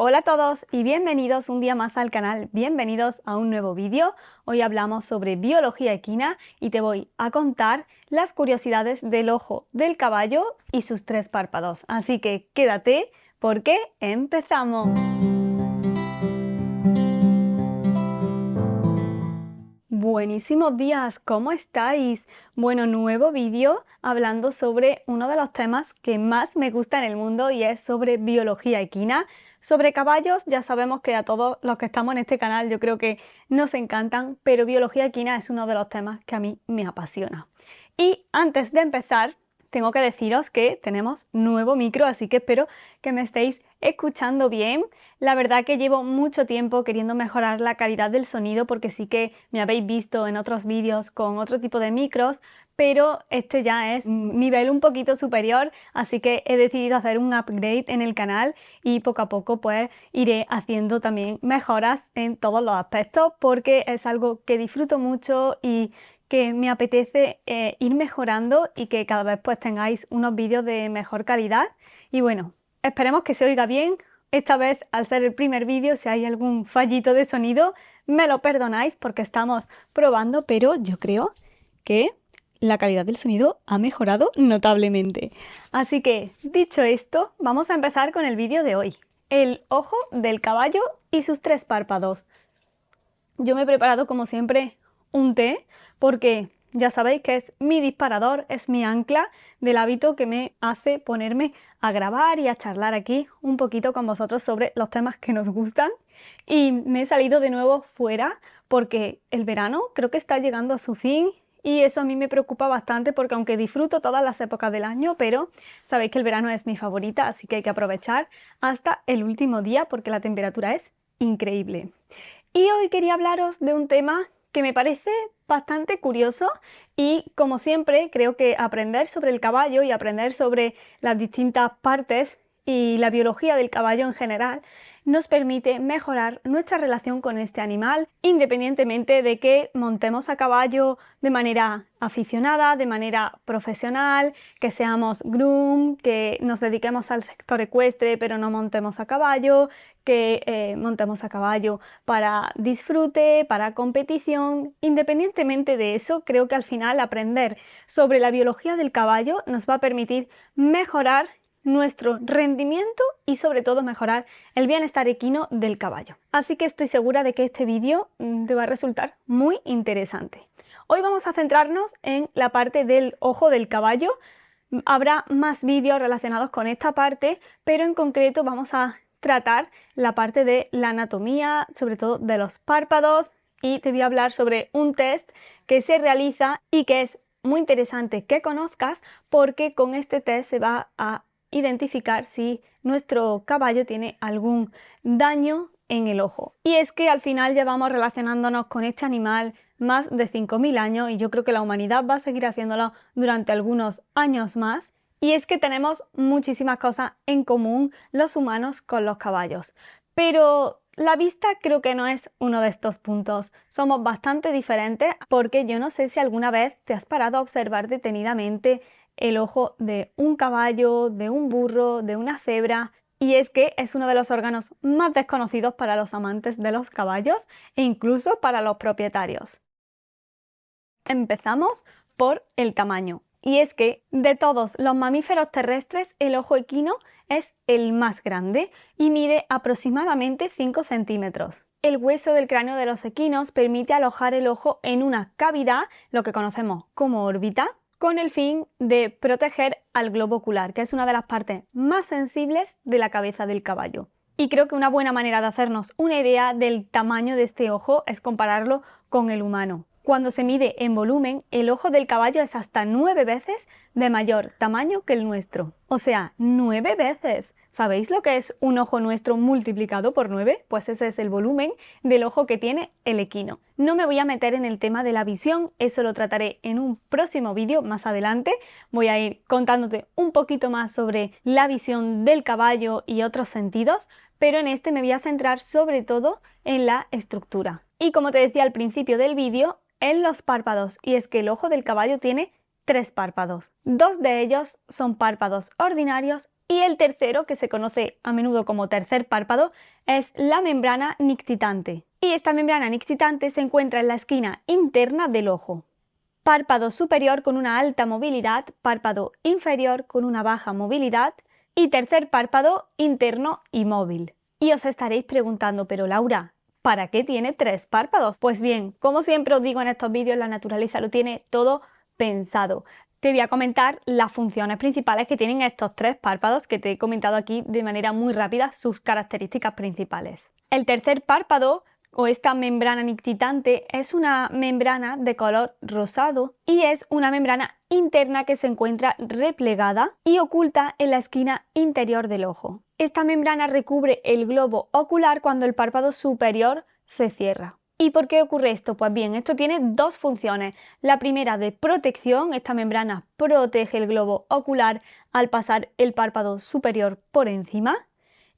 Hola a todos y bienvenidos un día más al canal, bienvenidos a un nuevo vídeo. Hoy hablamos sobre biología equina y te voy a contar las curiosidades del ojo del caballo y sus tres párpados. Así que quédate porque empezamos. Buenísimos días, ¿cómo estáis? Bueno, nuevo vídeo hablando sobre uno de los temas que más me gusta en el mundo y es sobre biología equina. Sobre caballos ya sabemos que a todos los que estamos en este canal yo creo que nos encantan, pero biología equina es uno de los temas que a mí me apasiona. Y antes de empezar, tengo que deciros que tenemos nuevo micro, así que espero que me estéis escuchando bien. La verdad que llevo mucho tiempo queriendo mejorar la calidad del sonido porque sí que me habéis visto en otros vídeos con otro tipo de micros, pero este ya es un nivel un poquito superior, así que he decidido hacer un upgrade en el canal y poco a poco pues iré haciendo también mejoras en todos los aspectos porque es algo que disfruto mucho y que me apetece ir mejorando y que cada vez pues tengáis unos vídeos de mejor calidad. Y bueno, esperemos que se oiga bien. Esta vez, al ser el primer vídeo, si hay algún fallito de sonido, me lo perdonáis porque estamos probando, pero yo creo que la calidad del sonido ha mejorado notablemente. Así que, dicho esto, vamos a empezar con el vídeo de hoy. El ojo del caballo y sus tres párpados. Yo me he preparado, como siempre, un té porque ya sabéis que es mi disparador, es mi ancla del hábito que me hace ponerme a grabar y a charlar aquí un poquito con vosotros sobre los temas que nos gustan. Y me he salido de nuevo fuera porque el verano creo que está llegando a su fin y eso a mí me preocupa bastante porque aunque disfruto todas las épocas del año, pero sabéis que el verano es mi favorita, así que hay que aprovechar hasta el último día porque la temperatura es increíble. Y hoy quería hablaros de un tema que me parece bastante curioso y, como siempre, creo que aprender sobre el caballo y aprender sobre las distintas partes y la biología del caballo en general nos permite mejorar nuestra relación con este animal, independientemente de que montemos a caballo de manera aficionada, de manera profesional, que seamos groom, que nos dediquemos al sector ecuestre pero no montemos a caballo, que montemos a caballo para disfrute, para competición. Independientemente de eso, creo que al final aprender sobre la biología del caballo nos va a permitir mejorar nuestro rendimiento y sobre todo mejorar el bienestar equino del caballo. Así que estoy segura de que este vídeo te va a resultar muy interesante. Hoy vamos a centrarnos en la parte del ojo del caballo. Habrá más vídeos relacionados con esta parte, pero en concreto vamos a tratar la parte de la anatomía, sobre todo de los párpados, y te voy a hablar sobre un test que se realiza y que es muy interesante que conozcas porque con este test se va a identificar si nuestro caballo tiene algún daño en el ojo. Y es que al final llevamos relacionándonos con este animal más de 5.000 años y yo creo que la humanidad va a seguir haciéndolo durante algunos años más. Y es que tenemos muchísimas cosas en común los humanos con los caballos. Pero la vista creo que no es uno de estos puntos. Somos bastante diferentes porque yo no sé si alguna vez te has parado a observar detenidamente el ojo de un caballo, de un burro, de una cebra. Y es que es uno de los órganos más desconocidos para los amantes de los caballos e incluso para los propietarios. Empezamos por el tamaño. Y es que de todos los mamíferos terrestres el ojo equino es el más grande y mide aproximadamente 5 centímetros. El hueso del cráneo de los equinos permite alojar el ojo en una cavidad, lo que conocemos como órbita, con el fin de proteger al globo ocular, que es una de las partes más sensibles de la cabeza del caballo. Y creo que una buena manera de hacernos una idea del tamaño de este ojo es compararlo con el humano. Cuando se mide en volumen, el ojo del caballo es hasta 9 veces de mayor tamaño que el nuestro. O sea, 9 veces. ¿Sabéis lo que es un ojo nuestro multiplicado por 9? Pues ese es el volumen del ojo que tiene el equino. No me voy a meter en el tema de la visión, eso lo trataré en un próximo vídeo más adelante. Voy a ir contándote un poquito más sobre la visión del caballo y otros sentidos, pero en este me voy a centrar sobre todo en la estructura. Y como te decía al principio del vídeo, en los párpados, y es que el ojo del caballo tiene 3 párpados. 2 de ellos son párpados ordinarios Y el tercero, que se conoce a menudo como tercer párpado, es la membrana nictitante. Y esta membrana nictitante se encuentra en la esquina interna del ojo. Párpado superior con una alta movilidad, párpado inferior con una baja movilidad y tercer párpado interno y móvil. Y os estaréis preguntando, pero Laura, ¿para qué tiene 3 párpados? Pues bien, como siempre os digo en estos vídeos, la naturaleza lo tiene todo pensado. Te voy a comentar las funciones principales que tienen estos 3 párpados que te he comentado aquí de manera muy rápida, sus características principales. El tercer párpado o esta membrana nictitante es una membrana de color rosado y es una membrana interna que se encuentra replegada y oculta en la esquina interior del ojo. Esta membrana recubre el globo ocular cuando el párpado superior se cierra. ¿Y por qué ocurre esto? Pues bien, esto tiene 2 funciones. La primera de protección, esta membrana protege el globo ocular al pasar el párpado superior por encima.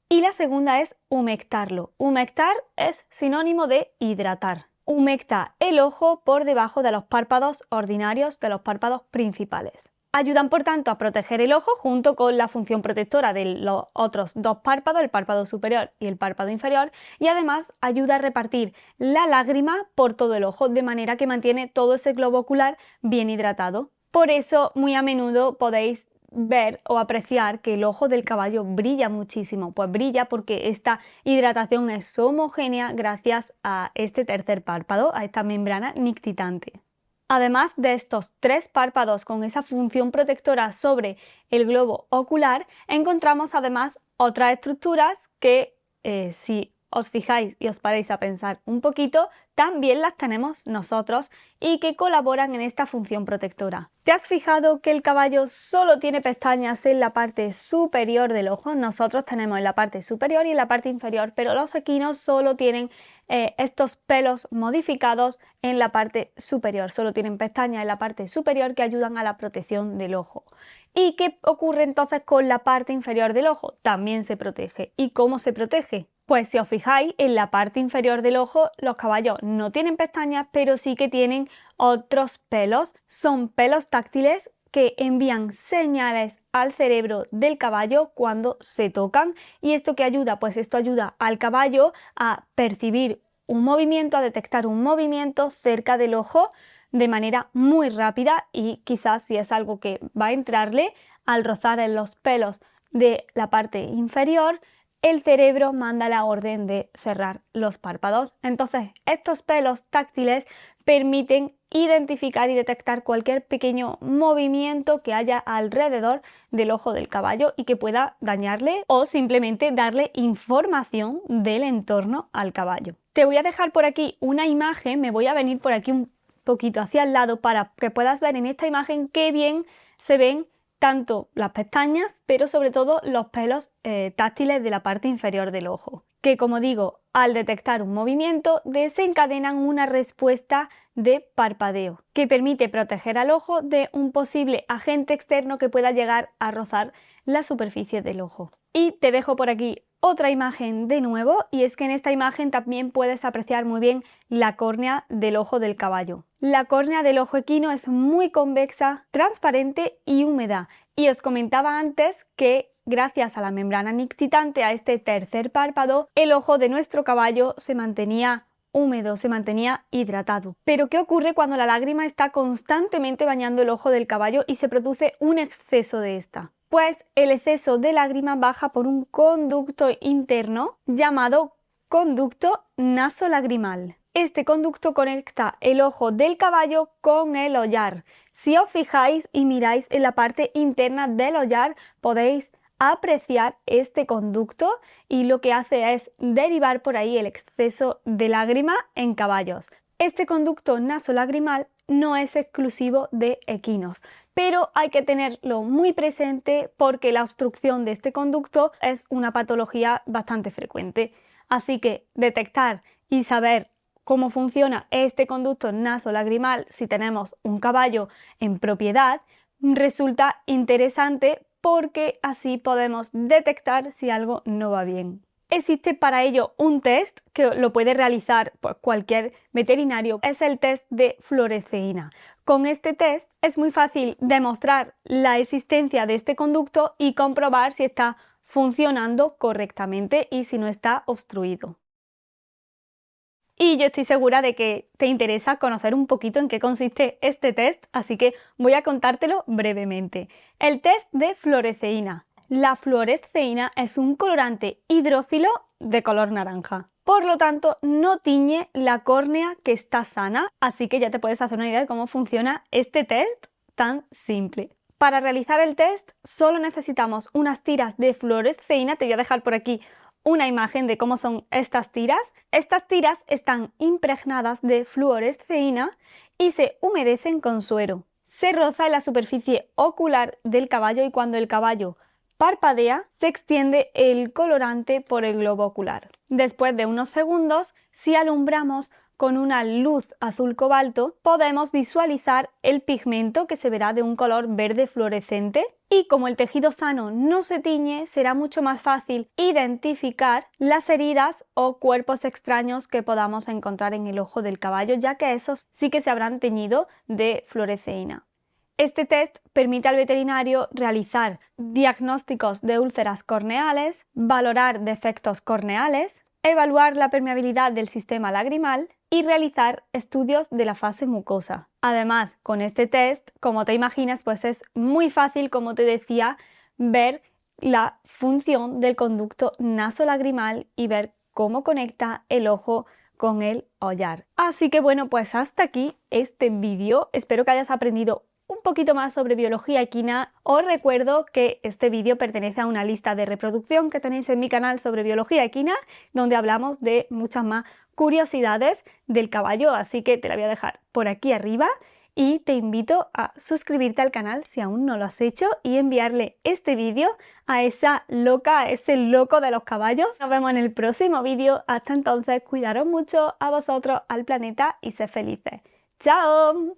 Y la segunda es humectarlo. Humectar es sinónimo de hidratar. Humecta el ojo por debajo de los párpados ordinarios, de los párpados principales. Ayudan por tanto a proteger el ojo junto con la función protectora de los otros 2 párpados, el párpado superior y el párpado inferior, y además ayuda a repartir la lágrima por todo el ojo de manera que mantiene todo ese globo ocular bien hidratado. Por eso muy a menudo podéis ver o apreciar que el ojo del caballo brilla muchísimo, pues brilla porque esta hidratación es homogénea gracias a este tercer párpado, a esta membrana nictitante. Además de estos 3 párpados con esa función protectora sobre el globo ocular, encontramos además otras estructuras que si os fijáis y os paráis a pensar un poquito, también las tenemos nosotros y que colaboran en esta función protectora. ¿Te has fijado que el caballo solo tiene pestañas en la parte superior del ojo? Nosotros tenemos en la parte superior y en la parte inferior, pero los equinos solo tienen estos pelos modificados en la parte superior. Solo tienen pestañas en la parte superior que ayudan a la protección del ojo. ¿Y qué ocurre entonces con la parte inferior del ojo? También se protege. ¿Y cómo se protege? Pues si os fijáis, en la parte inferior del ojo los caballos no tienen pestañas, pero sí que tienen otros pelos. Son pelos táctiles que envían señales al cerebro del caballo cuando se tocan. ¿Y esto qué ayuda? Pues esto ayuda al caballo a percibir un movimiento, a detectar un movimiento cerca del ojo de manera muy rápida y quizás si es algo que va a entrarle al rozar en los pelos de la parte inferior, el cerebro manda la orden de cerrar los párpados. Entonces, estos pelos táctiles permiten identificar y detectar cualquier pequeño movimiento que haya alrededor del ojo del caballo y que pueda dañarle o simplemente darle información del entorno al caballo. Te voy a dejar por aquí una imagen, me voy a venir por aquí un poquito hacia el lado para que puedas ver en esta imagen qué bien se ven tanto las pestañas, pero sobre todo los pelos táctiles de la parte inferior del ojo, que como digo, al detectar un movimiento desencadenan una respuesta de parpadeo, que permite proteger al ojo de un posible agente externo que pueda llegar a rozar la superficie del ojo. Y te dejo por aquí otra imagen de nuevo, y es que en esta imagen también puedes apreciar muy bien la córnea del ojo del caballo. La córnea del ojo equino es muy convexa, transparente y húmeda, y os comentaba antes que gracias a la membrana nictitante, a este tercer párpado, el ojo de nuestro caballo se mantenía húmedo, se mantenía hidratado. Pero ¿qué ocurre cuando la lágrima está constantemente bañando el ojo del caballo y se produce un exceso de esta? Pues el exceso de lágrima baja por un conducto interno llamado conducto nasolagrimal. Este conducto conecta el ojo del caballo con el ollar. Si os fijáis y miráis en la parte interna del ollar, podéis apreciar este conducto y lo que hace es derivar por ahí el exceso de lágrima en caballos. Este conducto nasolagrimal no es exclusivo de equinos, pero hay que tenerlo muy presente porque la obstrucción de este conducto es una patología bastante frecuente. Así que detectar y saber cómo funciona este conducto nasolagrimal si tenemos un caballo en propiedad resulta interesante porque así podemos detectar si algo no va bien. existe para ello un test que lo puede realizar pues, cualquier veterinario, es el test de fluoresceína. Con este test es muy fácil demostrar la existencia de este conducto y comprobar si está funcionando correctamente y si no está obstruido. Y yo estoy segura de que te interesa conocer un poquito en qué consiste este test, así que voy a contártelo brevemente. El test de fluoresceína. La fluoresceína es un colorante hidrófilo de color naranja. Por lo tanto, no tiñe la córnea que está sana, así que ya te puedes hacer una idea de cómo funciona este test tan simple. Para realizar el test solo necesitamos unas tiras de fluoresceína, te voy a dejar por aquí una imagen de cómo son estas tiras. Estas tiras están impregnadas de fluoresceína y se humedecen con suero. Se roza en la superficie ocular del caballo y cuando el caballo parpadea, se extiende el colorante por el globo ocular. Después de unos segundos, si alumbramos con una luz azul cobalto, podemos visualizar el pigmento que se verá de un color verde fluorescente y como el tejido sano no se tiñe, será mucho más fácil identificar las heridas o cuerpos extraños que podamos encontrar en el ojo del caballo, ya que esos sí que se habrán teñido de fluoresceína. Este test permite al veterinario realizar diagnósticos de úlceras corneales, valorar defectos corneales, evaluar la permeabilidad del sistema lagrimal y realizar estudios de la fase mucosa. Además, con este test, como te imaginas, pues es muy fácil, como te decía, ver la función del conducto nasolagrimal y ver cómo conecta el ojo con el ollar. Así que bueno, pues hasta aquí este vídeo. Espero que hayas aprendido un poquito más sobre biología equina. Os recuerdo que este vídeo pertenece a una lista de reproducción que tenéis en mi canal sobre biología equina, donde hablamos de muchas más curiosidades del caballo, así que te la voy a dejar por aquí arriba y te invito a suscribirte al canal si aún no lo has hecho y enviarle este vídeo a esa loca, a ese loco de los caballos. Nos vemos en el próximo vídeo. Hasta entonces, cuidaros mucho a vosotros, al planeta y sed felices. ¡Chao!